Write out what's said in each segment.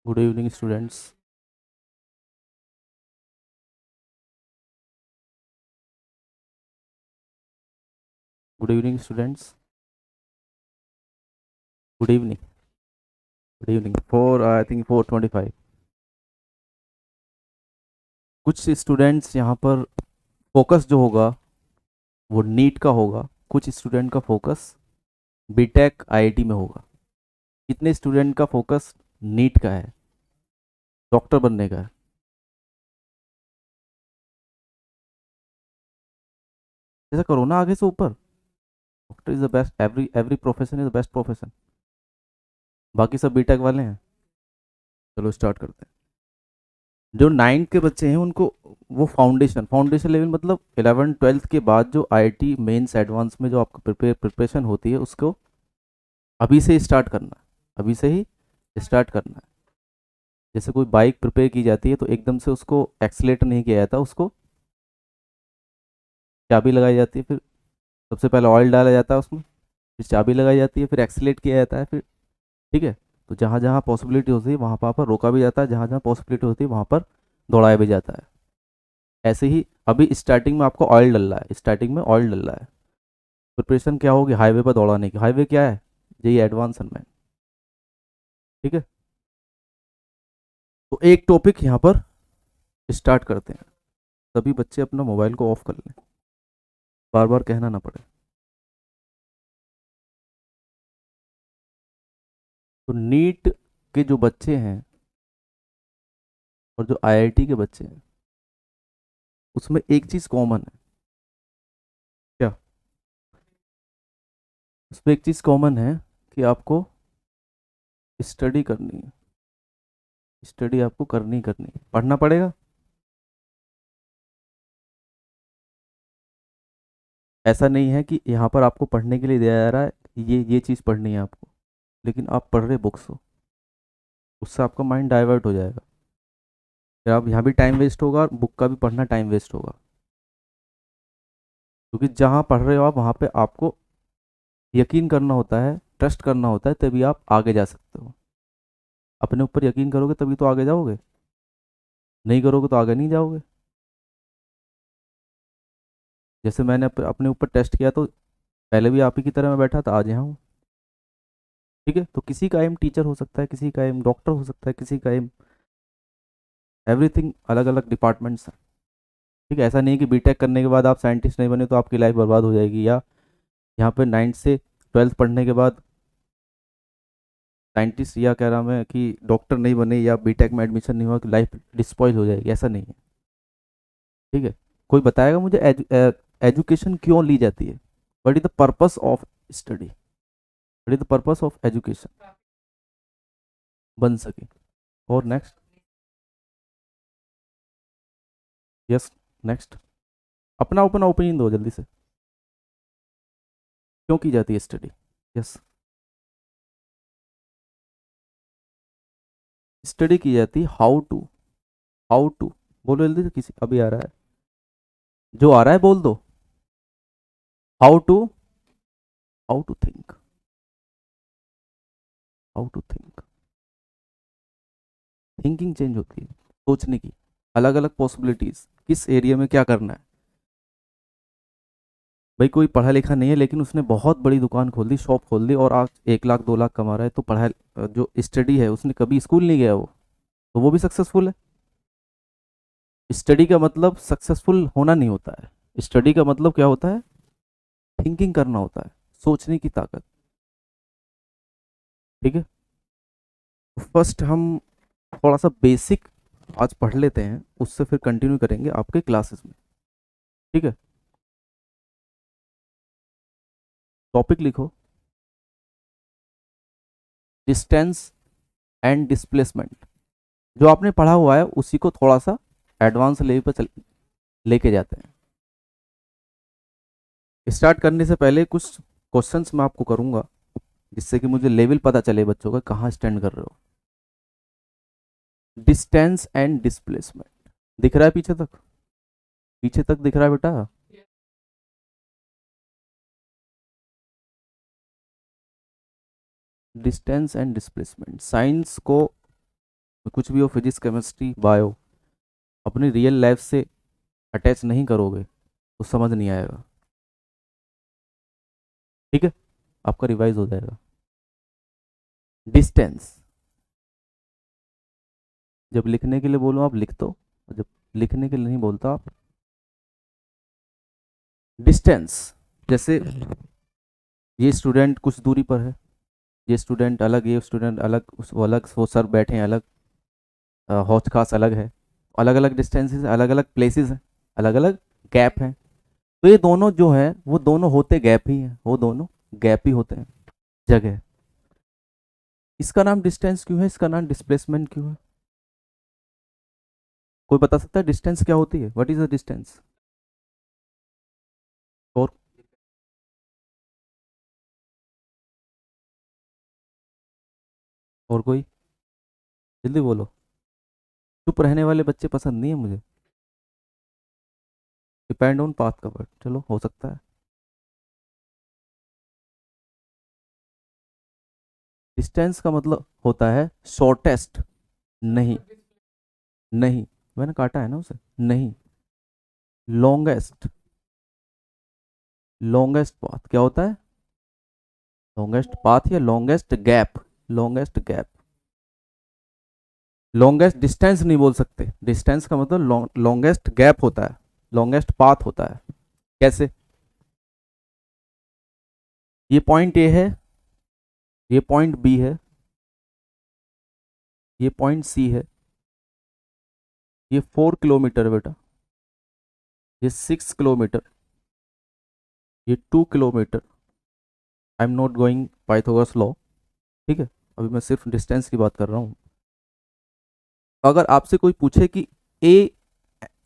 Good evening, students. Good evening, students. Good evening. Good evening. I think 4:25. कुछ students यहाँ पर focus जो होगा वो नीट का होगा, कुछ स्टूडेंट का फोकस बीटेक आईआईटी में होगा। कितने स्टूडेंट का फोकस नीट का है, डॉक्टर बनने का है? ऐसा करो ना आगे से ऊपर। Doctor is the best, every profession is the best profession. बाकी सब बीटेक वाले हैं। चलो स्टार्ट करते हैं। जो नाइन्थ के बच्चे हैं उनको वो फाउंडेशन लेवल मतलब 11 12 के बाद जो आईआईटी मेंस एडवांस में जो आपको प्रिपरेशन होती है उसको अभी से ही स्टार्ट करना है। अभी से ही स्टार्ट करना है। जैसे कोई बाइक प्रिपेयर की जाती है तो एकदम से उसको एक्सीलेटर नहीं किया जाता, उसको चाबी लगाई जाती है, फिर सबसे पहले ऑयल डाला जाता है उसमें, फिर चाबी लगाई जाती है, फिर एक्सीलेट किया जाता है, फिर ठीक है। तो जहाँ जहाँ पॉसिबिलिटी होती है वहाँ पर रोका भी जाता है, जहाँ जहाँ पॉसिबिलिटी होती है वहाँ पर दौड़ाया भी जाता है। ऐसे ही अभी स्टार्टिंग में आपको ऑयल डल रहा है, स्टार्टिंग में ऑयल डल रहा है। प्रिपरेशन क्या होगी हाईवे पर दौड़ाने की? हाईवे क्या है? यही एडवांस है। ठीक है। तो एक टॉपिक यहाँ पर स्टार्ट करते हैं। सभी बच्चे अपना मोबाइल को ऑफ कर लें, बार बार कहना ना पड़े। तो नीट के जो बच्चे हैं और जो आईआईटी के बच्चे हैं उसमें एक चीज़ कॉमन है। क्या? उसमें एक चीज़ कॉमन है कि आपको स्टडी करनी है। स्टडी आपको करनी है, पढ़ना पड़ेगा। ऐसा नहीं है कि यहाँ पर आपको पढ़ने के लिए दिया जा रहा है ये चीज़ पढ़नी है आपको, लेकिन आप पढ़ रहे बुक्स हो, उससे आपका माइंड डाइवर्ट हो जाएगा। फिर आप यहाँ भी टाइम वेस्ट होगा और बुक का भी पढ़ना टाइम वेस्ट होगा। क्योंकि जहाँ पढ़ रहे हो आप वहाँ पे आपको यकीन करना होता है, ट्रस्ट करना होता है, तभी आप आगे जा सकते हो। अपने ऊपर यकीन करोगे तभी तो आगे जाओगे, नहीं करोगे तो आगे नहीं जाओगे। जैसे मैंने अपने ऊपर टेस्ट किया तो पहले भी आप ही की तरह मैं बैठा था, आज यहाँ हूँ। ठीक है। तो किसी का एम टीचर हो सकता है, किसी का एम डॉक्टर हो सकता है, किसी का एम एवरीथिंग, अलग अलग डिपार्टमेंट्स हैं। ठीक है। ऐसा नहीं है कि बीटेक करने के बाद आप साइंटिस्ट नहीं बने तो आपकी लाइफ बर्बाद हो जाएगी, या यहाँ पे 9th से 12th पढ़ने के बाद साइंटिस्ट या कह रहा मैं कि डॉक्टर नहीं बने या बीटेक में एडमिशन नहीं हुआ कि लाइफ डिस्पॉइल हो जाएगी, ऐसा नहीं है। ठीक है। कोई बताएगा मुझे एजुकेशन क्यों ली जाती है? What is the purpose of study? What is the purpose of education? बन सके। और नेक्स्ट। यस। नेक्स्ट। अपना अपना ओपिनियन दो जल्दी से। क्यों की जाती है स्टडी? यस। स्टडी की जाती है हाउ टू बोलो जल्दी से, किसी अभी आ रहा है, जो आ रहा है बोल दो। How to how to think how to think thinking change होती है, सोचने की अलग अलग पॉसिबिलिटीज, किस एरिया में क्या करना है। भाई कोई पढ़ा लिखा नहीं है लेकिन उसने बहुत बड़ी दुकान खोल दी, शॉप खोल दी और आज 1 लाख 2 लाख कमा रहा है, तो पढ़ा जो स्टडी है उसने कभी स्कूल नहीं गया वो, तो वो भी सक्सेसफुल है। स्टडी का मतलब सक्सेसफुल होना नहीं होता है। स्टडी का मतलब क्या होता है? थिंकिंग करना होता है, सोचने की ताकत। ठीक है। फर्स्ट हम थोड़ा सा बेसिक आज पढ़ लेते हैं, उससे फिर कंटिन्यू करेंगे आपके क्लासेस में। ठीक है। टॉपिक लिखो, डिस्टेंस एंड डिस्प्लेसमेंट। जो आपने पढ़ा हुआ है उसी को थोड़ा सा एडवांस लेवल पर लेके जाते हैं। स्टार्ट करने से पहले कुछ क्वेश्चंस मैं आपको करूंगा जिससे कि मुझे लेवल पता चले बच्चों का कहाँ स्टैंड कर रहे हो। डिस्टेंस एंड डिस्प्लेसमेंट दिख रहा है पीछे तक? पीछे तक दिख रहा है बेटा? डिस्टेंस एंड डिस्प्लेसमेंट साइंस को कुछ भी हो, फिजिक्स केमिस्ट्री बायो, अपनी रियल लाइफ से अटैच नहीं करोगे तो समझ नहीं आएगा। ठीक है, आपका रिवाइज हो जाएगा। डिस्टेंस, जब लिखने के लिए बोलो आप लिख दो, और जब लिखने के लिए नहीं बोलता आप। डिस्टेंस, जैसे ये स्टूडेंट कुछ दूरी पर है, ये स्टूडेंट अलग, ये स्टूडेंट अलग, उस वो अलग, वो सर बैठे हैं अलग, हौच खास अलग है, अलग अलग डिस्टेंसेस, अलग अलग प्लेसेस हैं, अलग अलग गैप हैं। तो ये दोनों जो है वो दोनों होते गैप ही हैं, वो दोनों गैप ही होते हैं, जगह। इसका नाम डिस्टेंस क्यों है, इसका नाम डिस्प्लेसमेंट क्यों है? कोई बता सकता है डिस्टेंस क्या होती है? What is the distance? और और कोई, जल्दी बोलो। चुप रहने वाले बच्चे पसंद नहीं है मुझे। डिपेंड ऑन पाथ कवर्ड, चलो हो सकता है। डिस्टेंस का मतलब होता है शॉर्टेस्ट। नहीं, नहीं, मैंने काटा है ना उसे। नहीं, लॉन्गेस्ट। लॉन्गेस्ट पाथ क्या होता है? लॉन्गेस्ट पाथ या longest gap? Longest gap. Longest distance नहीं बोल सकते, डिस्टेंस का मतलब लॉन्गेस्ट गैप होता है, लॉन्गेस्ट पाथ होता है। कैसे? ये पॉइंट ए है, ये पॉइंट बी है, ये पॉइंट सी है, ये 4 किलोमीटर है बेटा, ये 6 किलोमीटर, ये 2 kilometre. I am not going Pythagoras law, ठीक है, अभी मैं सिर्फ डिस्टेंस की बात कर रहा हूँ। अगर आपसे कोई पूछे कि ए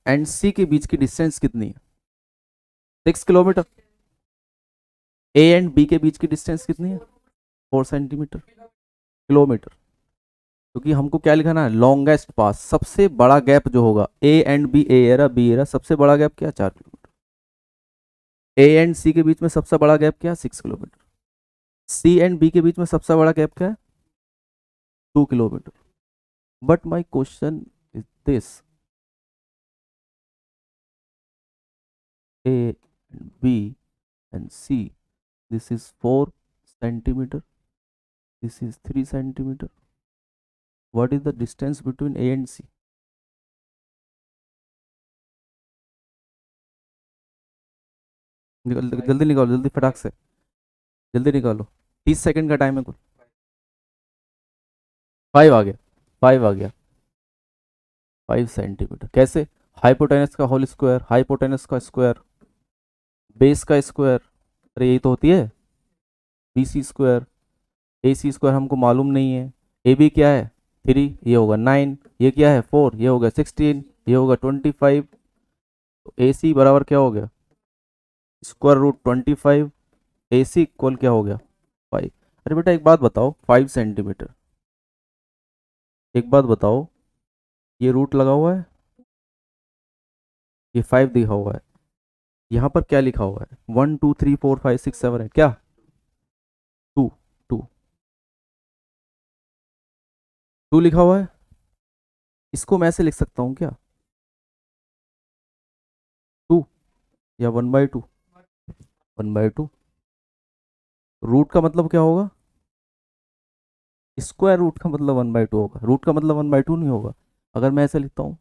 एंड सी के बीच की डिस्टेंस कितनी है, 6 किलोमीटर। ए एंड बी के बीच की डिस्टेंस कितनी है? 4 सेंटीमीटर, किलोमीटर। क्योंकि हमको क्या लिखाना है? लॉन्गेस्ट पास, सबसे बड़ा गैप जो होगा, A and B, A era B era, सबसे बड़ा गैप क्या? 4 किलोमीटर। ए एंड सी के बीच में सबसे बड़ा गैप क्या? 6 किलोमीटर। सी एंड बी के बीच में सबसे बड़ा गैप क्या है? 2 kilometre. But my question is this, A B and C, this is 4 centimeter, this is 3 centimeter. What is the distance between A and C? निकल जल्दी निकालो, जल्दी फटाक से, जल्दी निकालो। 30 सेकंड का टाइम है कुल। 5 आ गया, 5 आ गया, 5 सेंटीमीटर। कैसे? हाइपोटेनस का होल स्क्वायर, हाइपोटेनस का स्क्वायर, बेस का स्क्वायर, अरे यही तो होती है बी सी स्क्वायर। ए सी स्क्वायर हमको मालूम नहीं है। ए बी क्या है? 3, ये होगा 9, ये क्या है? 4, ये होगा 16, ये होगा 25। तो ए सी बराबर क्या हो गया? √25। ए सी इक्वल क्या हो गया? 5। अरे बेटा एक बात बताओ, 5 सेंटीमीटर, एक बात बताओ, ये रूट लगा हुआ है, ये 5 दिखा हुआ है, यहाँ पर क्या लिखा हुआ है? 1 2 3 4 5 6 7 है क्या? 2, 2, 2 लिखा हुआ है। इसको मैं ऐसे लिख सकता हूँ क्या? 2 या 1/2? 1/2। रूट का मतलब क्या होगा? स्क्वायर रूट का मतलब 1/2 होगा, रूट का मतलब 1/2 नहीं होगा। अगर मैं ऐसे लिखता हूँ,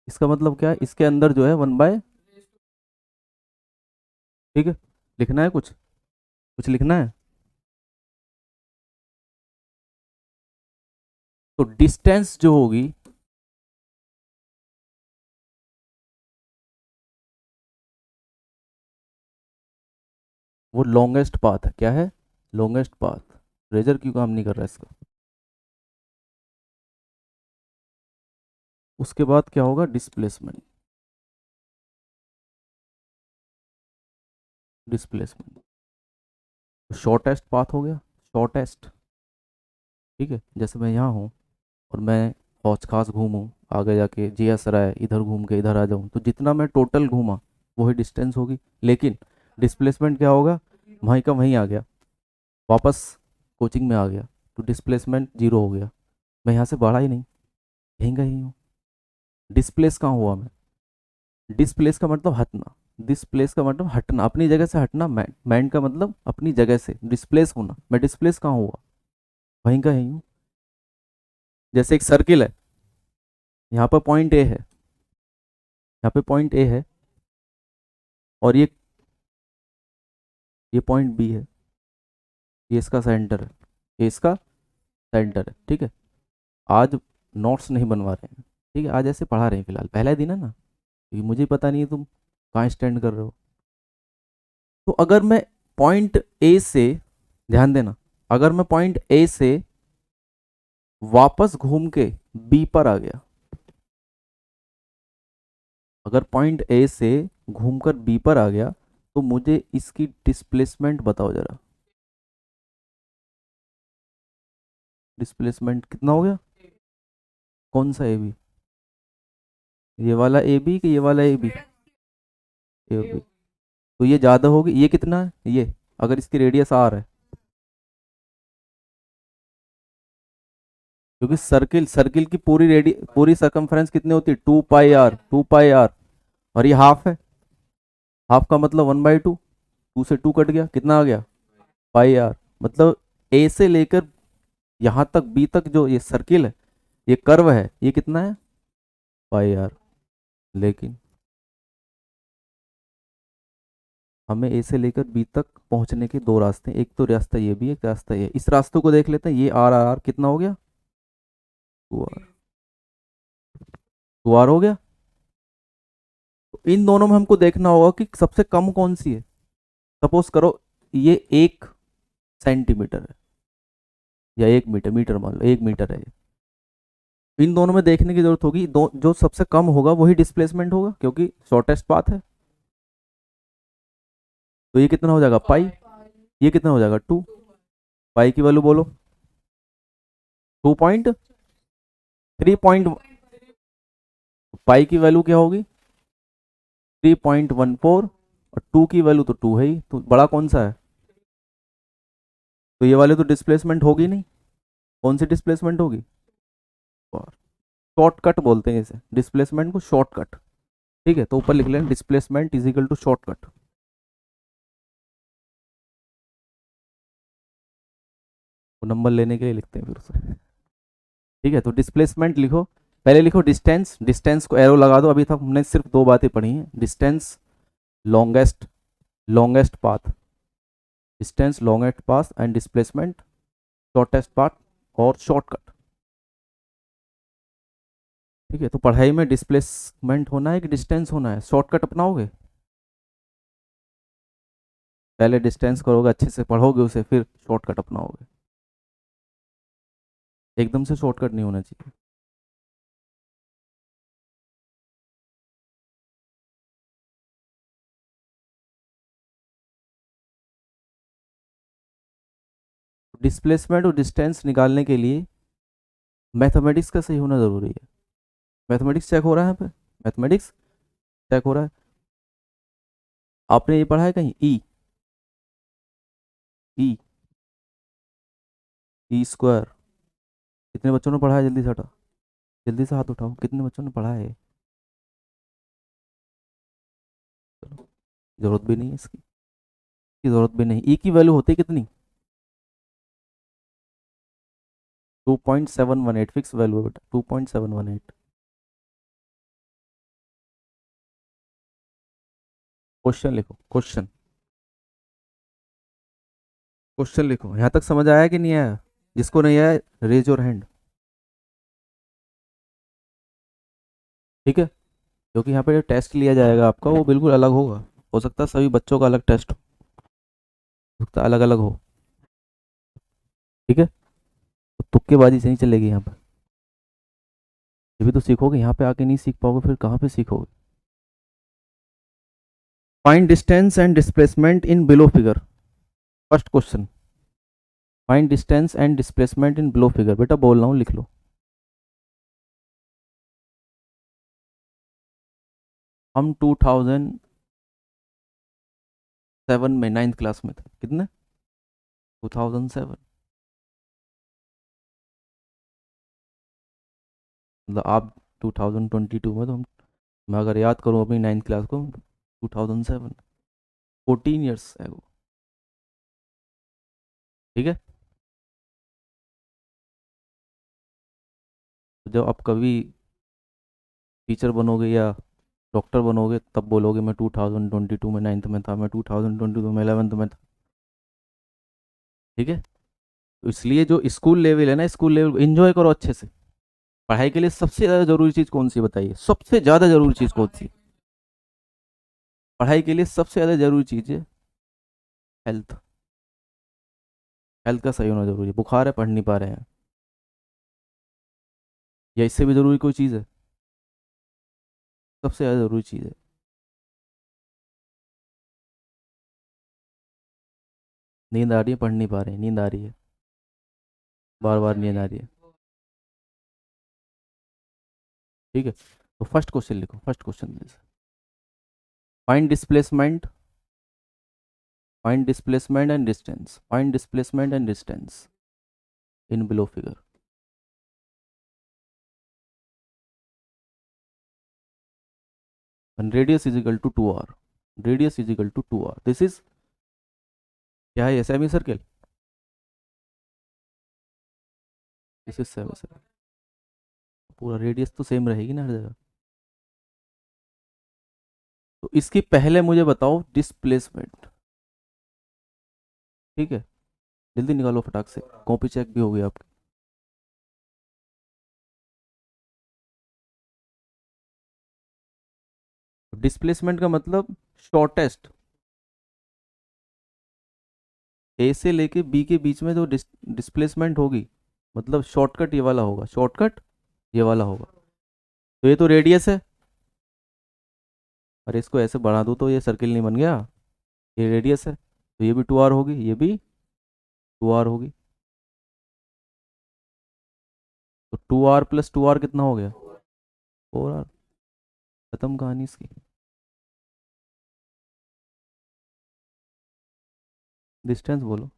इसका मतलब क्या है? इसके अंदर जो है 1/, ठीक है, लिखना है कुछ, कुछ लिखना है। तो डिस्टेंस जो होगी, वो लॉन्गेस्ट पाथ है। क्या है? Longest path. रेजर क्यों काम नहीं कर रहा है इसका? उसके बाद क्या होगा? डिस्प्लेसमेंट। डिस्प्लेसमेंट, शॉर्टेस्ट पाथ हो गया, शॉर्टेस्ट। ठीक है, जैसे मैं यहाँ हूँ और मैं हौच खास घूमूँ, आगे जाके जिया सराय इधर घूम के इधर आ जाऊँ, तो जितना मैं टोटल घूमा वही डिस्टेंस होगी। लेकिन डिस्प्लेसमेंट क्या होगा? वहीं का वहीं आ गया, वापस कोचिंग में आ गया, तो डिस्प्लेसमेंट 0 हो गया। मैं यहाँ से बढ़ा ही नहीं, यहीं का यहीं हूँ। डिस्प्लेस कहाँ हुआ मैं? डिस्प्लेस का मतलब हटना, डिस्प्लेस का मतलब हटना, अपनी जगह से हटना। मैंड का मतलब अपनी जगह से डिस्प्लेस होना। मैं डिस्प्लेस कहाँ हुआ? वहीं का यहीं हूँ। जैसे एक सर्किल है, यहाँ पर पॉइंट ए है, यहाँ पे पॉइंट ए है, और ये पॉइंट बी है, ये इसका सेंटर है, ये इसका सेंटर है। ठीक है, आज नोट्स नहीं बनवा रहे हैं, ठीक है, आज ऐसे पढ़ा रहे हैं फिलहाल, पहला दिन है ना, क्योंकि मुझे पता नहीं है तुम कहाँ स्टैंड कर रहे हो। तो अगर मैं पॉइंट ए से, ध्यान देना, अगर मैं पॉइंट ए से वापस घूम के बी पर आ गया, अगर पॉइंट ए से घूमकर बी पर आ गया, तो मुझे इसकी डिस्प्लेसमेंट बताओ जरा। डिस्प्लेसमेंट कितना हो गया? कौन सा ए बी? ये वाला ए बी कि ये वाला ए बी? A B. तो ये ज़्यादा होगी, ये कितना है ये, अगर इसकी रेडियस आर है, क्योंकि सर्किल सर्किल की पूरी सरकमफ्रेंस कितनी होती है? 2 पाई आर, 2 पाई आर। और ये हाफ है, हाफ का मतलब 1/2, 2 से 2 कट गया, कितना आ गया? पाई आर। मतलब ए से लेकर यहाँ तक बी तक जो ये सर्किल है, ये कर्व है, ये कितना है? पाई आर। लेकिन हमें ए से लेकर बी तक पहुंचने के दो रास्ते हैं, एक तो रास्ता ये भी, एक रास्ता ये। इस रास्ते को देख लेते हैं, ये आर कितना हो गया? 2 आर। 2 आर हो गया। तो इन दोनों में हमको देखना होगा कि सबसे कम कौन सी है। सपोज करो ये 1 सेंटीमीटर है, या 1 मीटर, मीटर मान लो 1 मीटर है ये। इन दोनों में देखने की जरूरत होगी, दो जो सबसे कम होगा वही डिस्प्लेसमेंट होगा, क्योंकि शॉर्टेस्ट पाथ है। तो ये कितना हो जाएगा? पाई। ये कितना हो जाएगा? 2। पाई की वैल्यू बोलो। 2.3 पाई की वैल्यू क्या होगी? 3.14। और 2 की वैल्यू तो 2 है ही, तो बड़ा कौन सा है? तो ये वाले तो डिस्प्लेसमेंट होगी नहीं। कौन सी डिस्प्लेसमेंट होगी? शॉर्टकट बोलते हैं इसे, डिस्प्लेसमेंट को शॉर्टकट। ठीक है, तो ऊपर लिख लें displacement is equal to shortcut. वो नंबर लेने के लिए लिखते हैं फिर उसे। ठीक है, तो डिस्प्लेसमेंट लिखो, पहले लिखो डिस्टेंस, डिस्टेंस को एरो लगा दो। अभी तक हमने सिर्फ दो बातें पढ़ी हैं, distance, longest, longest path, distance longest path and displacement shortest path और शॉर्टकट। ठीक है, तो पढ़ाई में डिस्प्लेसमेंट होना है कि डिस्टेंस होना है? शॉर्टकट अपनाओगे? पहले डिस्टेंस करोगे, अच्छे से पढ़ोगे उसे, फिर शॉर्टकट अपनाओगे। एकदम से शॉर्टकट नहीं होना चाहिए। डिस्प्लेसमेंट और डिस्टेंस निकालने के लिए मैथमेटिक्स का सही होना ज़रूरी है। मैथमेटिक्स चेक हो रहा है यहाँ पे? मैथमेटिक्स चेक हो रहा है? आपने ये पढ़ा है कहीं? ई, ई, ई स्क्वायर? कितने बच्चों ने पढ़ा है? जल्दी से हटा, जल्दी से हाथ उठाओ, कितने बच्चों ने पढ़ा है? चलो, जरूरत भी नहीं है इसकी, की जरूरत भी नहीं। ई की वैल्यू होती है कितनी? 2.718, फिक्स वैल्यू है बेटा, 2.718। क्वेश्चन लिखो, क्वेश्चन, क्वेश्चन लिखो। यहाँ तक समझ आया कि नहीं आया? जिसको नहीं आया रेज योर हैंड। ठीक है, क्योंकि यहाँ पे जो टेस्ट लिया जाएगा आपका वो बिल्कुल अलग होगा। हो सकता है सभी बच्चों का अलग टेस्ट हो सकता है, अलग अलग हो। ठीक है, तो तुक्केबाजी से नहीं चलेगी यहाँ पर। ये भी तो सीखोगे, यहाँ पे आके नहीं सीख पाओगे फिर कहाँ पे सीखोगे? Find distance and displacement in below figure. First question, find distance and displacement in below figure. बेटा बोल रहा हूँ, लिख लो। हम 2007 में 9th क्लास में थे, कितने? 2007। मतलब आप 2022 में, तो मैं अगर याद करूँ अपनी 9th क्लास को, 2007, 14 ईयर्स है वो। ठीक है। तो जब आप कभी टीचर बनोगे या डॉक्टर बनोगे तब बोलोगे मैं 2022 में 9th में था, मैं 2022 में 11th में था। ठीक है। तो इसलिए जो स्कूल लेवल है ना, स्कूल लेवल एंजॉय करो अच्छे से। पढ़ाई के लिए सबसे ज़्यादा जरूरी चीज़ कौन सी बताइए, सबसे ज़्यादा जरूरी चीज़ कौन सी? पढ़ाई के लिए सबसे ज़्यादा जरूरी चीज़ है हेल्थ। हेल्थ का सही होना जरूरी है। बुखार है, पढ़ नहीं पा रहे हैं, या इससे भी जरूरी कोई चीज़ है? सबसे ज़्यादा जरूरी चीज़ है। नींद आ रही है, पढ़ नहीं पा रहे हैं, नींद आ रही है, बार बार नींद आ रही है। ठीक है। तो फर्स्ट क्वेश्चन लिखो, first question, find displacement, find displacement and distance, find displacement and distance in below figure. and radius is equal to 2r, radius is equal to 2r, this is क्या है, semi circle, this is semi circle. पूरा radius तो same रहेगी ना हर जगह। तो इसकी पहले मुझे बताओ डिस्प्लेसमेंट। ठीक है, जल्दी निकालो फटाक से, कॉपी चेक भी होगी आपकी। डिस्प्लेसमेंट का मतलब शॉर्टेस्ट, ए से लेके बी के बीच में जो डिस्प्लेसमेंट होगी, मतलब शॉर्टकट ये वाला होगा, शॉर्टकट ये वाला होगा। तो ये तो रेडियस है, और इसको ऐसे बढ़ा दूँ तो ये सर्किल नहीं बन गया, ये रेडियस है, तो ये भी 2r होगी, ये भी 2r होगी। तो 2r प्लस 2r कितना हो गया, 4r। खत्म कहानी इसकी। डिस्टेंस बोलो।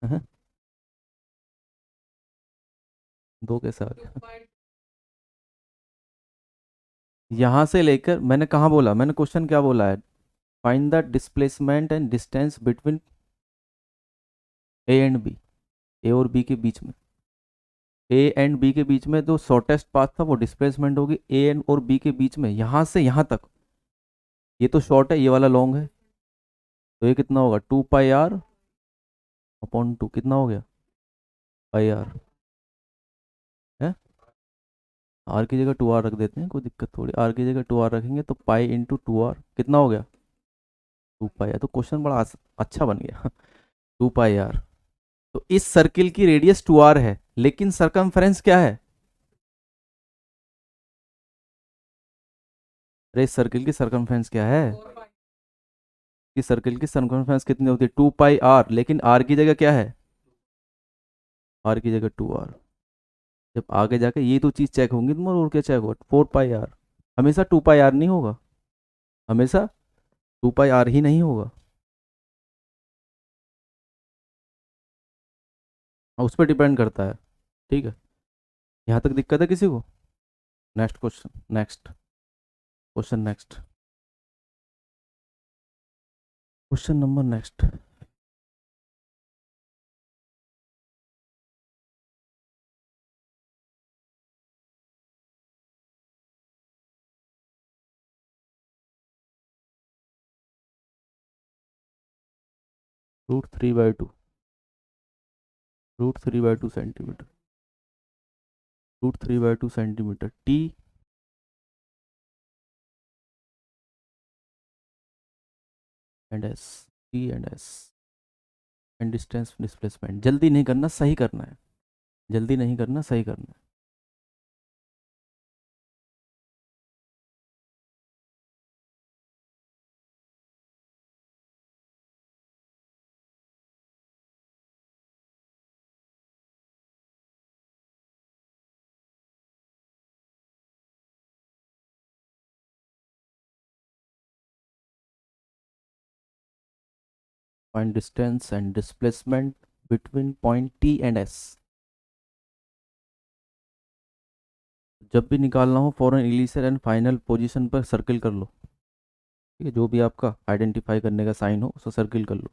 हैं? दो कैसे आ गया? यहाँ से लेकर मैंने कहाँ बोला, मैंने क्वेश्चन क्या बोला है, find the displacement and distance between A and B, A और बी के बीच में, ए एंड बी के बीच में जो शॉर्टेस्ट पाथ था वो डिस्प्लेसमेंट होगी, ए एंड और बी के बीच में यहाँ से यहाँ तक। ये तो शॉर्ट है, ये वाला लॉन्ग है, तो ये कितना होगा, 2 पाई आर अपॉन 2, कितना हो गया, पाई आर है। आर की जगह 2r रख देते हैं, कोई दिक्कत थोड़ी, आर की जगह 2r रखेंगे तो पाई इंटू 2r कितना हो गया, 2 पाई आर। तो क्वेश्चन बड़ा अच्छा बन गया। 2 पाई आर। तो इस सर्किल की रेडियस 2r है, लेकिन सरकमफ्रेंस क्या है? अरे इस सर्किल की सरकमफ्रेंस क्या है? इस सर्किल की सरकमफ्रेंस कितनी होती है, 2 पाई आर, लेकिन आर की जगह क्या है, आर की जगह 2r। जब आगे जाके ये तो चीज़ चेक होंगी तुम्हारे, और क्या चेक होगा, 4 पाई आर। हमेशा 2 पाई आर नहीं होगा, हमेशा 2 पाई आर ही नहीं होगा। हाँ, उस पर डिपेंड करता है। ठीक है। यहाँ तक दिक्कत है किसी को? Next question, next question, next question number next. √3/2, √3/2 centimetre, √3/2 centimetre, T and S, T and S and distance displacement. जल्दी नहीं करना, सही करना है, जल्दी नहीं करना, सही करना है। Find distance and displacement between point T and S. जब भी निकालना हो फॉरन इनिशियल एंड फाइनल पोजीशन पर सर्किल कर लो, ठीक है, जो भी आपका आइडेंटिफाई करने का साइन हो उसको सर्किल कर लो।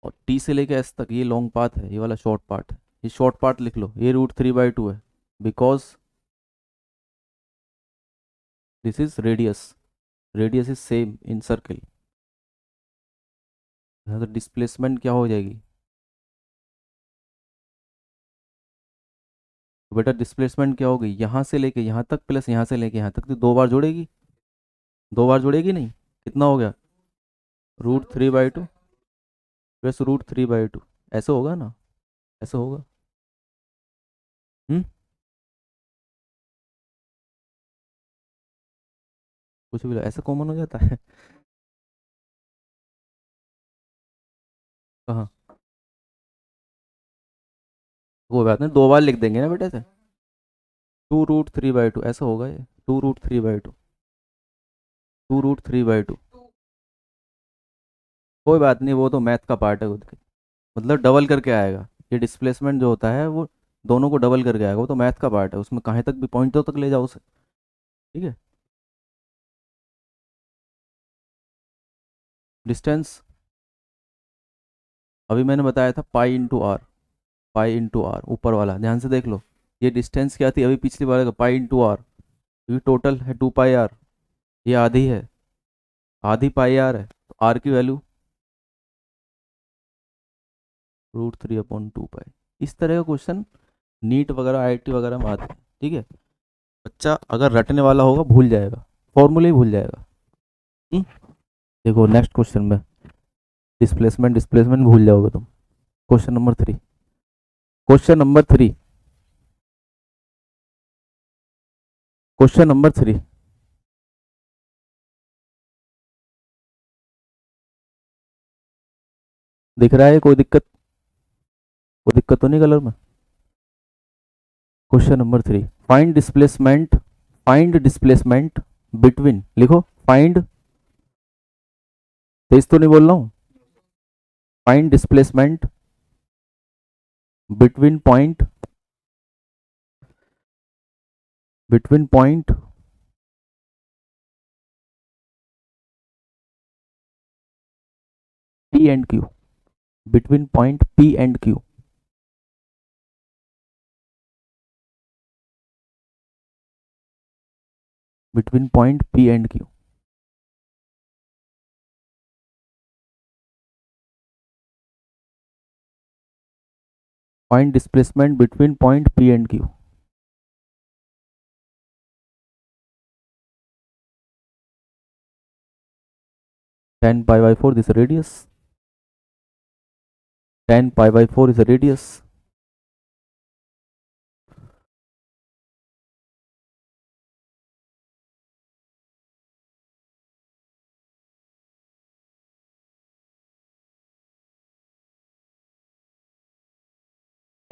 और टी से लेके एस तक ये लॉन्ग पाथ है, ये वाला शॉर्ट पार्ट है, ये शॉर्ट पार्ट लिख लो, ये √3/2 है, because this is radius, radius is same in circle. तो डिस्प्लेसमेंट क्या हो जाएगी, तो बेटा डिस्प्लेसमेंट क्या होगी, यहाँ से लेके यहाँ तक प्लस यहाँ से लेके यहाँ तक, तो 2 बार जोड़ेगी, 2 बार जोड़ेगी नहीं, कितना हो गया, √3/2 प्लस √3/2, ऐसे होगा ना, ऐसे होगा। हम्म, कुछ भी ऐसे कॉमन हो जाता है। कहाँ, कोई बात नहीं, 2 बार लिख देंगे ना बेटा से, 2√3/2 ऐसा होगा ये, 2√3/2, 2√3/2, कोई बात नहीं, वो तो मैथ का पार्ट है खुद के, मतलब डबल करके आएगा, ये डिस्प्लेसमेंट जो होता है वो दोनों को डबल करके आएगा, वो तो मैथ का पार्ट है, उसमें कहाँ तक भी पॉइंटों तक ले जाओ उसे, ठीक है। डिस्टेंस अभी मैंने बताया था π/r, π/r ऊपर वाला ध्यान से देख लो, ये डिस्टेंस क्या थी अभी पिछली बार का, π/r, ये टोटल है 2πr, ये आधी है, आधी πr है, तो r की वैल्यू √3/2π। इस तरह का क्वेश्चन नीट वगैरह आईआईटी वगैरह में आते हैं, ठीक है। बच्चा अगर रटने वाला होगा भूल जाएगा, फॉर्मूले ही भूल जाएगा। हम्म? देखो नेक्स्ट क्वेश्चन में डिस्प्लेसमेंट डिस्प्लेसमेंट भूल जाओगे तुम। Question number 3, question number 3, question number 3। दिख रहा है, कोई दिक्कत तो नहीं कलर में। Question number 3, find displacement between, लिखो फाइंड, तेज तो नहीं बोल रहा हूँ, find displacement between point P and Q, between point P and Q, between point P and Q। Find displacement between point P and Q। 10π/4 this is radius, 10π/4 is a radius,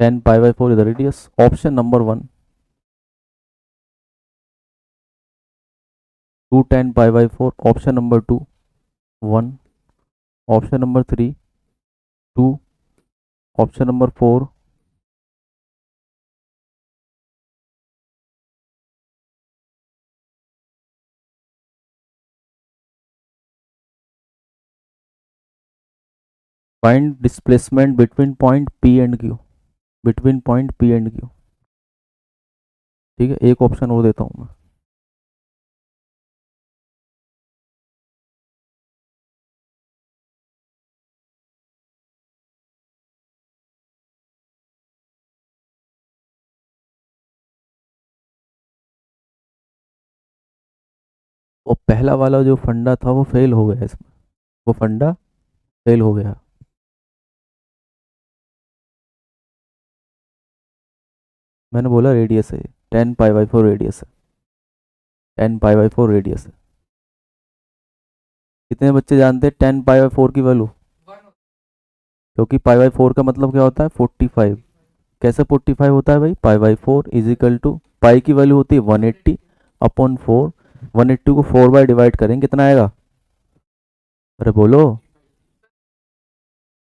10π/4 is the radius, option number 1, 210π/4, option number 2, 1, option number 3, 2, option number 4, find displacement between point P and Q, between point P and Q, ठीक है। एक option और देता हूँ मैं, और पहला वाला जो फंडा था वो फेल हो गया इसमें, वो फंडा फेल हो गया। मैंने बोला रेडियस है, 10π/4 रेडियस है, 10π/4 रेडियस है। कितने बच्चे जानते हैं 10π/4 की वैल्यू, क्योंकि π/4 का मतलब क्या होता है 45, कैसे 45 होता है भाई, π/4 इज इक्वल टू, पाई की वैल्यू होती है 180/4, 180 को 4 बाय डिवाइड करेंगे कितना आएगा, अरे बोलो,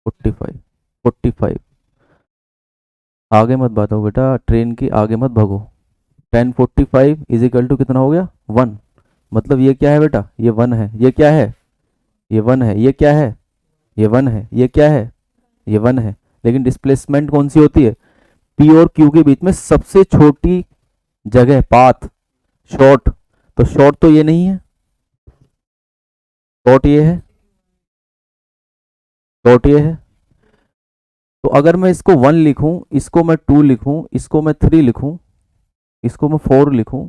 45, 45, आगे मत बताओ बेटा, ट्रेन की आगे मत भागो। 10:45 इज इक्वल टू कितना हो गया 1। मतलब ये क्या है बेटा, ये 1 है। ये क्या है, ये 1 है। ये क्या है, ये 1 है। ये क्या है, ये 1 है। लेकिन डिस्प्लेसमेंट कौन सी होती है, पी और क्यू के बीच में सबसे छोटी जगह, पाथ, शॉर्ट। तो शॉर्ट तो ये नहीं है, शॉर्ट ये है, शॉर्ट ये है। तो अगर मैं इसको 1 लिखूं, इसको मैं 2 लिखूं, इसको मैं 3 लिखूं, इसको मैं 4 लिखूं,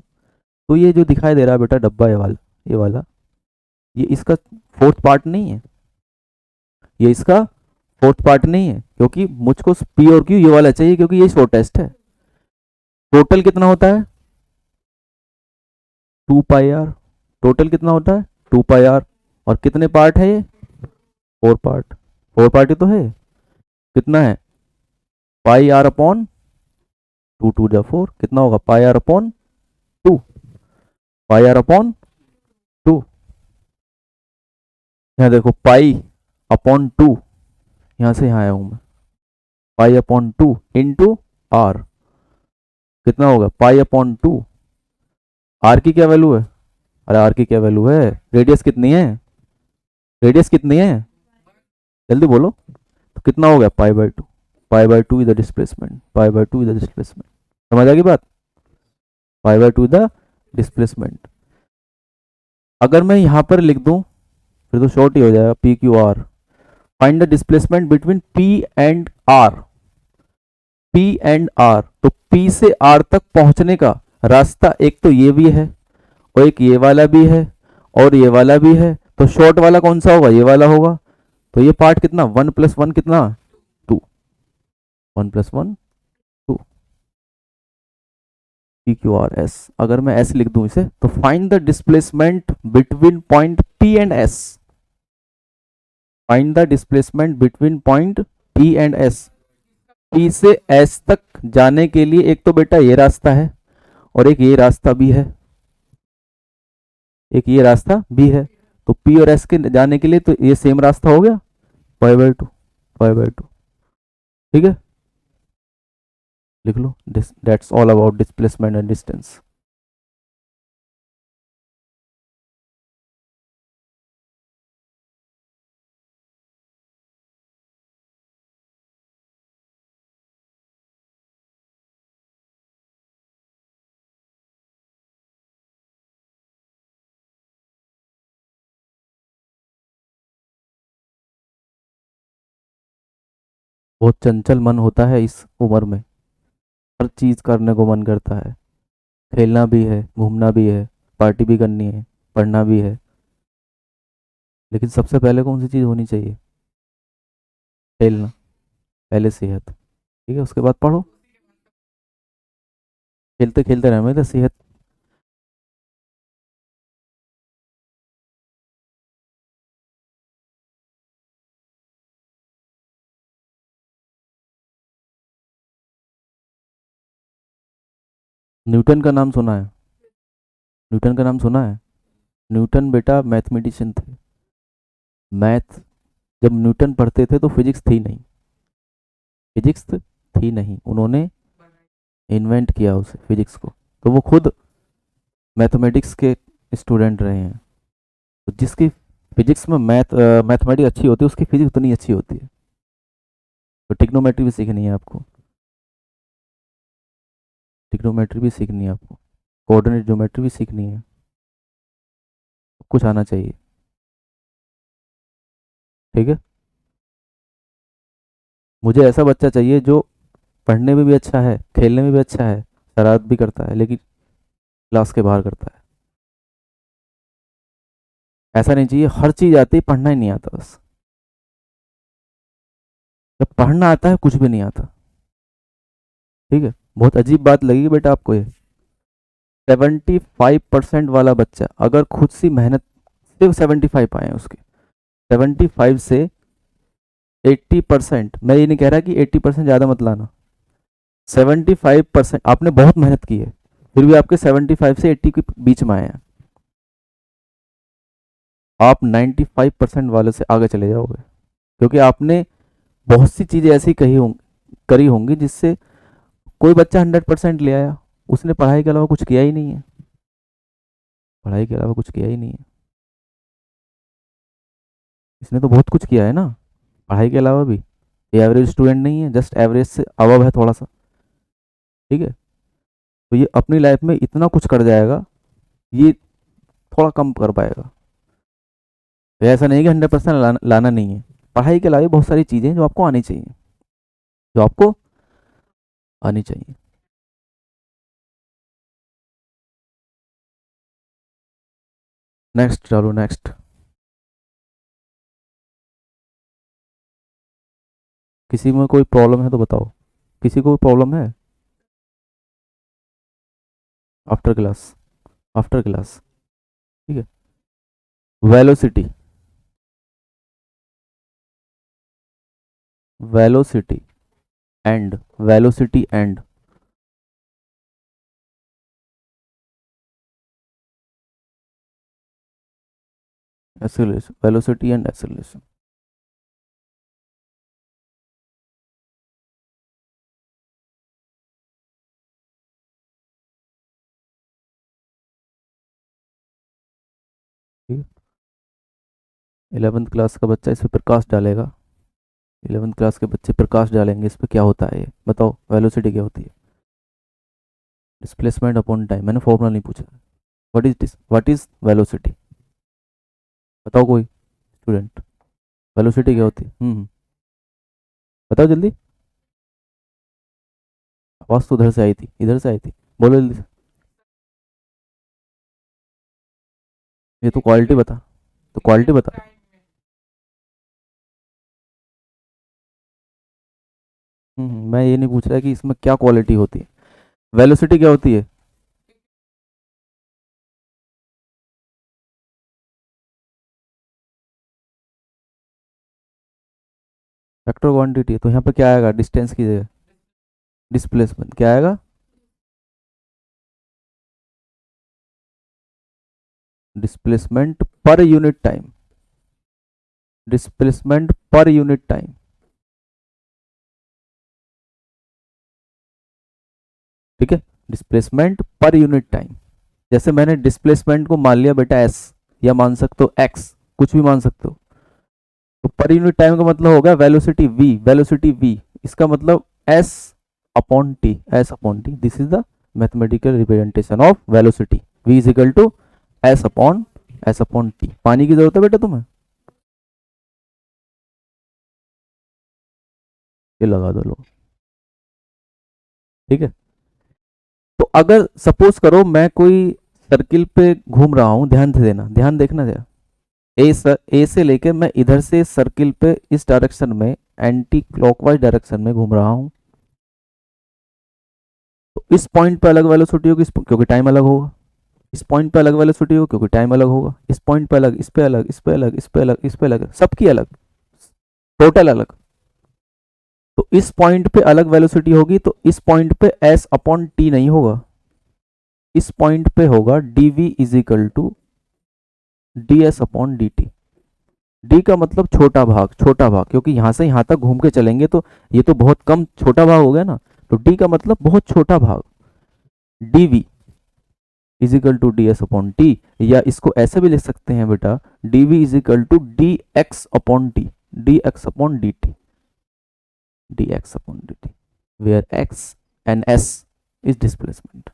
तो ये जो दिखाई दे रहा है बेटा डब्बा, ये वाला ये इसका फोर्थ पार्ट नहीं है। ये इसका फोर्थ पार्ट नहीं है, क्योंकि मुझको पी और क्यू ये वाला चाहिए, क्योंकि ये शॉर्टेस्ट है। टोटल कितना होता है 2 पाई आर। टोटल कितना होता है 2 पाई आर। और कितने पार्ट है ये, 4 पार्ट। 4 पार्ट ही तो है। कितना है पाई आर अपॉन 2 2 जा 4, कितना होगा pi r upon 2। Pi r upon 2। यहाँ देखो पाई अपॉन 2, यहाँ से यहाँ आया हूं मैं। पाई अपॉन 2 इंटू आर, कितना होगा पाई अपॉन 2। आर की क्या वैल्यू है, अरे आर की क्या वैल्यू है, रेडियस कितनी है, रेडियस कितनी है, जल्दी बोलो। तो कितना हो गया pi. Pi is the displacement, pi is the displacement. समझ आ गई बात, पाई/2 इज द डिस्प्लेसमेंट। अगर मैं यहां पर लिख दूं फिर तो शॉर्ट ही हो जाएगा, P Q R. Find the displacement between P and R. P and R, तो पी से आर तक पहुंचने का रास्ता एक तो ये भी है, और एक ये वाला भी है, और ये वाला भी है। तो शॉर्ट वाला कौन सा होगा, ये वाला होगा। तो ये पार्ट कितना 1+1 कितना 2, 1+1 2। पी क्यू आर एस, अगर मैं एस लिख दूं इसे, तो find the displacement between point P and S. Find the displacement between point P and S. P से एस तक जाने के लिए एक तो बेटा ये रास्ता है, और एक ये रास्ता भी है, एक ये रास्ता भी है। तो पी और एस के जाने के लिए तो ये सेम रास्ता हो गया, पाई/2, पाई/2। ठीक है, लिख लो, that's all about displacement and distance. बहुत चंचल मन होता है इस उम्र में, हर चीज करने को मन करता है। खेलना भी है, घूमना भी है, पार्टी भी करनी है, पढ़ना भी है। लेकिन सबसे पहले कौन सी चीज होनी चाहिए, खेलना, पहले सेहत। ठीक है, उसके बाद पढ़ो। खेलते खेलते रहना तो सेहत। न्यूटन का नाम सुना है, न्यूटन का नाम सुना है। न्यूटन बेटा मैथमेटिशियन थे। मैथ, जब न्यूटन पढ़ते थे तो फिजिक्स थी नहीं, फिजिक्स थी नहीं, उन्होंने इन्वेंट किया उसे फिजिक्स को। तो वो खुद मैथमेटिक्स के स्टूडेंट रहे हैं। तो जिसकी फिजिक्स में मैथमेटिक्स अच्छी होती है, उसकी फिजिक्स उतनी अच्छी होती है। तो टिग्नोमेट्री भी सीखनी है आपको, टिग्नोमेट्री भी सीखनी है आपको, कोऑर्डिनेट ज्योमेट्री भी सीखनी है, कुछ आना चाहिए। ठीक है, मुझे ऐसा बच्चा चाहिए जो पढ़ने में भी अच्छा है, खेलने में भी अच्छा है, शरारत भी करता है, लेकिन क्लास के बाहर करता है। ऐसा नहीं चाहिए हर चीज आती है, पढ़ना ही नहीं आता बस। जब पढ़ना आता है कुछ भी नहीं आता। ठीक है, बहुत अजीब बात लगेगी बेटा आपको ये। 75% वाला बच्चा अगर खुद सी मेहनत, सिर्फ 75 आए हैं उसके, 75 से 80%, मैं ये नहीं कह रहा कि 80% ज़्यादा मत लाना, 75% आपने बहुत मेहनत की है, फिर भी आपके 75 से 80 के बीच में आए हैं, आप 95% वाले से आगे चले जाओगे। क्योंकि आपने बहुत सी चीज़ें ऐसी करी होंगी जिससे कोई बच्चा 100% ले आया, उसने पढ़ाई के अलावा कुछ किया ही नहीं है, पढ़ाई के अलावा कुछ किया ही नहीं है, इसने तो बहुत कुछ किया है ना पढ़ाई के अलावा भी। ये एवरेज स्टूडेंट नहीं है, जस्ट एवरेज से अबव है थोड़ा सा, ठीक है। तो ये अपनी लाइफ में इतना कुछ कर जाएगा, ये थोड़ा कम कर पाएगा। तो ऐसा नहीं कि 100% लाना नहीं है, पढ़ाई के अलावा भी बहुत सारी चीज़ें हैं जो आपको आनी चाहिए, जो आपको आनी चाहिए। नेक्स्ट, चलो नेक्स्ट। किसी में कोई प्रॉब्लम है तो बताओ, किसी को प्रॉब्लम है? आफ्टर क्लास, आफ्टर क्लास, ठीक है। Velocity, velocity and, velocity and, acceleration, velocity and acceleration. 11th class का बच्चा इस पर प्रकाश डालेगा, 11th क्लास के बच्चे प्रकाश डालेंगे इस पर, क्या होता है ये बताओ, वेलोसिटी क्या होती है? डिस्प्लेसमेंट अपॉन टाइम, मैंने फॉर्मूला नहीं पूछा। व्हाट इज वेलोसिटी, बताओ कोई स्टूडेंट, वेलोसिटी क्या होती है? बताओ जल्दी। आवाज तो उधर से आई थी, इधर से आई थी, बोलो जल्दी से। ये तो क्वालिटी बता, तो क्वालिटी बता। मैं ये नहीं पूछ रहा कि इसमें क्या क्वालिटी होती है, वेलोसिटी क्या होती है? वेक्टर क्वांटिटी, तो यहाँ पे क्या आएगा डिस्टेंस की जगह? डिस्प्लेसमेंट क्या आएगा? Displacement per unit time, displacement per unit time, ठीक है। डिस्प्लेसमेंट पर यूनिट टाइम, जैसे मैंने डिस्प्लेसमेंट को मान लिया बेटा एस, या मान सकते हो एक्स, कुछ भी मान सकते हो। तो पर यूनिट टाइम का मतलब होगा वेलोसिटी वी, वेलोसिटी वी, इसका मतलब S upon T, S upon T, this is the mathematical representation of velocity, V is equal to S upon T. पानी की जरूरत है बेटा तुम्हें? ये लगा दो लो, ठीक है। तो अगर सपोज करो मैं कोई सर्किल पे घूम रहा हूं, ध्यान से देना, ध्यान देखना जरा। ए से लेके मैं इधर से सर्किल पे इस डायरेक्शन में, एंटी क्लॉकवाइज डायरेक्शन में घूम रहा हूं, तो इस पॉइंट पे अलग वेलोसिटी होगी, क्योंकि टाइम अलग होगा। इस पॉइंट पे अलग वेलोसिटी होगी क्योंकि टाइम अलग होगा। इस पॉइंट पे अलग, इस पे अलग, इस पे अलग, इस पे अलग, इस पे अलग, सबकी अलग, टोटल अलग। तो इस पॉइंट पे अलग वेलोसिटी होगी, तो इस पॉइंट पे एस अपॉन टी नहीं होगा, इस पॉइंट पे होगा dv is equal to D S upon D T. D का मतलब छोटा भाग, छोटा भाग, क्योंकि यहां से यहां तक घूम के चलेंगे तो ये तो बहुत कम छोटा भाग हो गया ना, तो डी का मतलब बहुत छोटा भाग, dv is equal to D S upon T. या इसको ऐसे भी लिख सकते हैं बेटा, dv is equal to D X upon T, D X upon D T, D X upon D T, where X and S is displacement.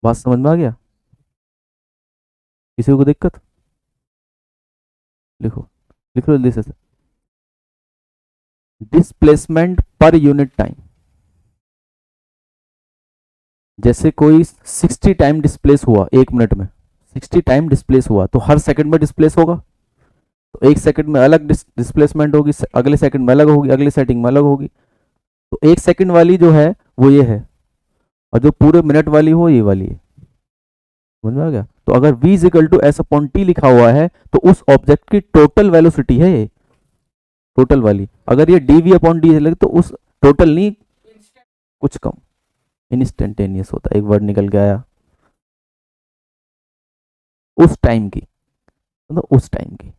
बात समझ में आ गया? किसी को दिक्कत? लिखो, लिख लो जल्दी से। डिस्प्लेसमेंट पर यूनिट टाइम, जैसे कोई 60 टाइम डिस्प्लेस हुआ एक मिनट में, 60 टाइम डिस्प्लेस हुआ तो हर सेकंड में डिस्प्लेस होगा, तो एक सेकंड में अलग डिस्प्लेसमेंट होगी, अगले सेकंड में अलग होगी, अगले सेटिंग में अलग होगी। तो एक सेकंड वाली जो है वो ये है, और जो पूरे मिनट वाली हो ये वाली है। समझ में आ गया? तो अगर v is equal to S upon T लिखा हुआ है तो उस ऑब्जेक्ट की टोटल वेलोसिटी है ये, टोटल वाली। अगर ये डी वी अपॉन डी लगे तो उस टोटल नहीं, कुछ कम, इंस्टेंटेनियस होता है, एक वर्ड निकल के आया, उस टाइम की, मतलब उस टाइम की।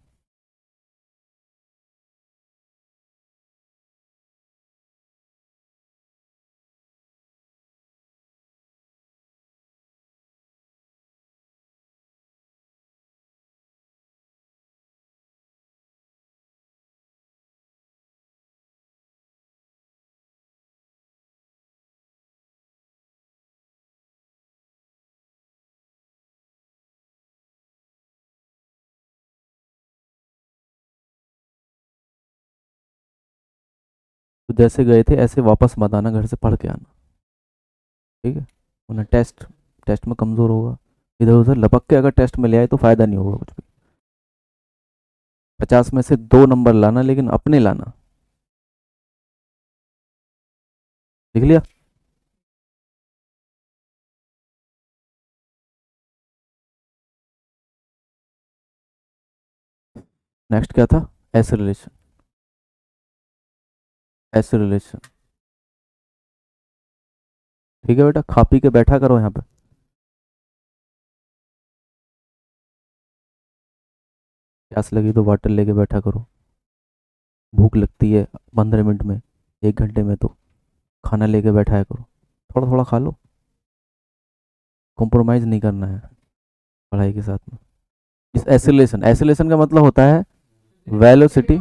तो जैसे गए थे ऐसे वापस मत आना, घर से पढ़ के आना, ठीक है? वरना टेस्ट टेस्ट में कमज़ोर होगा। इधर उधर लपक के अगर टेस्ट में ले आए तो फ़ायदा नहीं होगा कुछ भी। 50 में से 2 नंबर लाना, लेकिन अपने लाना। लिख लिया? नेक्स्ट क्या था? S relation. एस रिलेशन, ठीक है बेटा, खा पी के बैठा करो यहाँ पे। प्यास लगी तो वाटर लेके बैठा करो। भूख लगती है 15 मिनट में, 1 घंटे में, तो खाना लेके बैठाया करो। थोड़ा थोड़ा खा लो, कॉम्प्रोमाइज़ नहीं करना है पढ़ाई के साथ में। इस एसिलेशन, एसिलेशन का मतलब होता है velocity,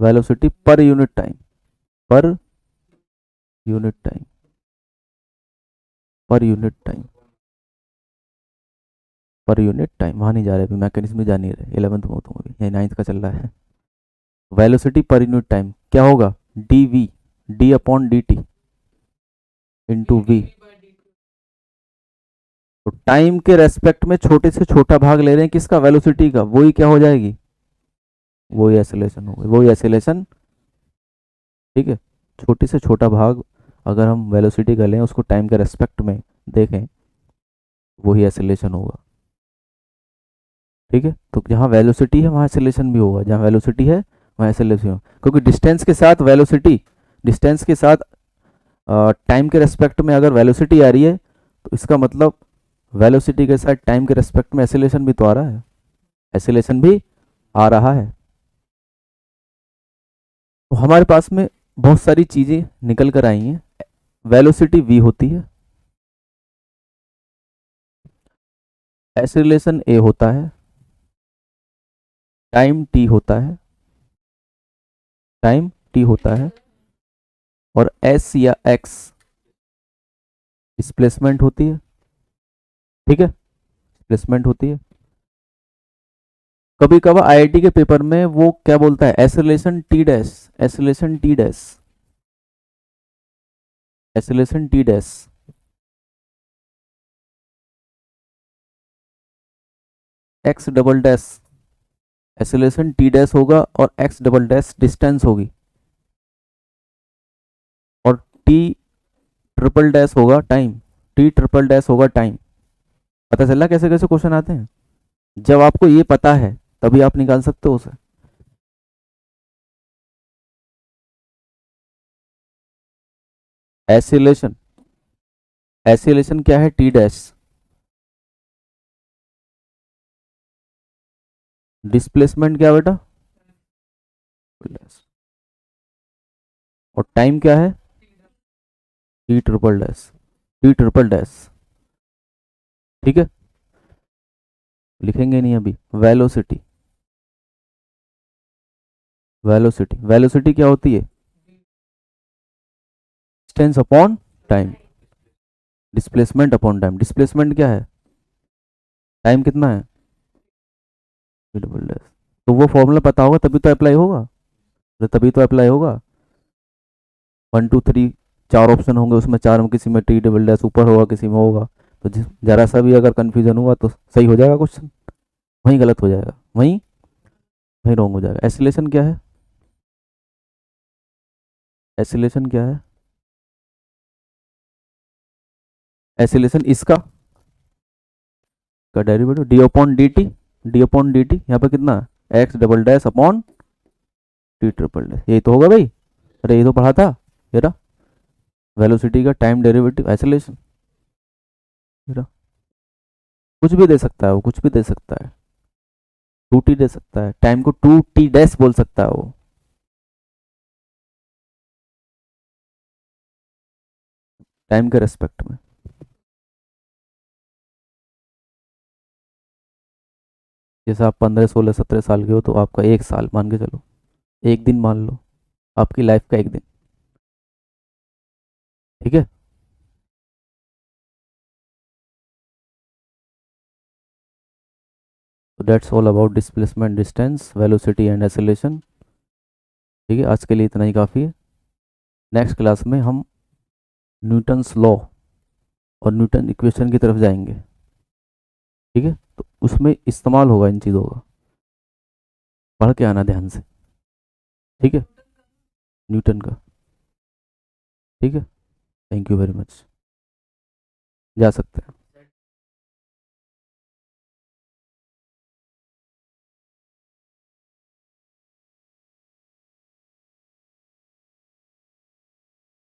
velocity per unit time, per unit time, per unit time, per unit time. वहाँ नहीं जा रहे अभी, मैकेनिज्म में जा नहीं रहे, 11th में हो तुम अभी, ये 9th का चल रहा है। वेलोसिटी पर यूनिट टाइम क्या होगा? D V, D upon D T into V. तो टाइम के रेस्पेक्ट में छोटे से छोटा भाग ले रहे हैं किसका? वेलोसिटी का, वही क्या हो जाएगी? वही एसिलेशन होगी, वही एसिलेशन, ठीक है? छोटे से छोटा भाग अगर हम वेलोसिटी का लें, उसको टाइम के रेस्पेक्ट में देखें, वही एसिलेशन होगा, ठीक है? तो जहाँ वेलोसिटी है वहाँ एसिलेशन भी होगा, जहाँ वेलोसिटी है वहाँ एसिलेशन होगा, क्योंकि डिस्टेंस के साथ वेलोसिटी, डिस्टेंस के साथ टाइम के रेस्पेक्ट में अगर वेलोसिटी आ रही है, तो इसका मतलब वेलोसिटी के साथ टाइम के रेस्पेक्ट में एसिलेशन भी तो आ रहा है, एसिलेशन भी आ रहा है। तो हमारे पास में बहुत सारी चीज़ें निकल कर आई हैं। वेलोसिटी v होती है, एसिलेशन a होता है, टाइम t होता है, टाइम t होता है, और s या x डिस्प्लेसमेंट होती है, ठीक है? डिस्प्लेसमेंट होती है। कभी कभार आईआईटी के पेपर में वो क्या बोलता है? Acceleration T dash, acceleration T dash, acceleration T dash, X double dash, acceleration T dash होगा, और एक्स डबल डैश डिस्टेंस होगी, और टी ट्रिपल डैश होगा टाइम, टी ट्रिपल डैश होगा टाइम। पता चला कैसे कैसे क्वेश्चन आते हैं? जब आपको ये पता है तभी आप निकाल सकते हो उसे। एसिलेशन, एसिलेशन क्या है? T dash. डिस्प्लेसमेंट क्या बेटा? और टाइम क्या है? T triple dash, T triple dash, ठीक है? लिखेंगे नहीं अभी। वेलोसिटी, वेलोसिटी, वेलोसिटी क्या होती है? Distance upon time, displacement upon time. Displacement क्या है? टाइम कितना है? Double dash. तो वो फॉर्मूला पता होगा तभी तो अप्लाई होगा, तो तभी तो अप्लाई होगा। 1 2 3 4 ऑप्शन होंगे, उसमें चार में किसी में टी डबल डैश ऊपर होगा, किसी में होगा, तो जरा सा भी अगर कंफ्यूजन हुआ तो सही हो जाएगा क्वेश्चन, वहीं गलत हो जाएगा, वहीं वहीं रॉन्ग हो जाएगा। एसिलेशन क्या है? एसिलेशन क्या है? एसिलेशन इसका का derivative D upon D T, D upon D T, यहाँ पे कितना है? X double dash upon T triple dash, यही तो होगा भाई। अरे ये तो पढ़ा था, ये रहा, वेलोसिटी का टाइम डेरिवेटिव एसिलेशन, ये रहा। कुछ भी दे सकता है वो, कुछ भी दे सकता है, 2t दे सकता है, टाइम को 2t डैश बोल सकता है वो, टाइम के रेस्पेक्ट में। जैसे आप 15 16 17 साल के हो, तो आपका 1 साल मान के चलो, एक दिन मान लो, आपकी लाइफ का एक दिन, ठीक है? So that's all about displacement, distance, velocity and acceleration. ठीक है, आज के लिए इतना ही काफ़ी है। नेक्स्ट क्लास में हम न्यूटन्स लॉ और न्यूटन इक्वेशन की तरफ जाएंगे। ठीक है, तो उसमें इस्तेमाल होगा इन चीज़ों का, पढ़ के आना ध्यान से। ठीक है, न्यूटन का। ठीक है, थैंक यू वेरी मच, जा सकते हैं।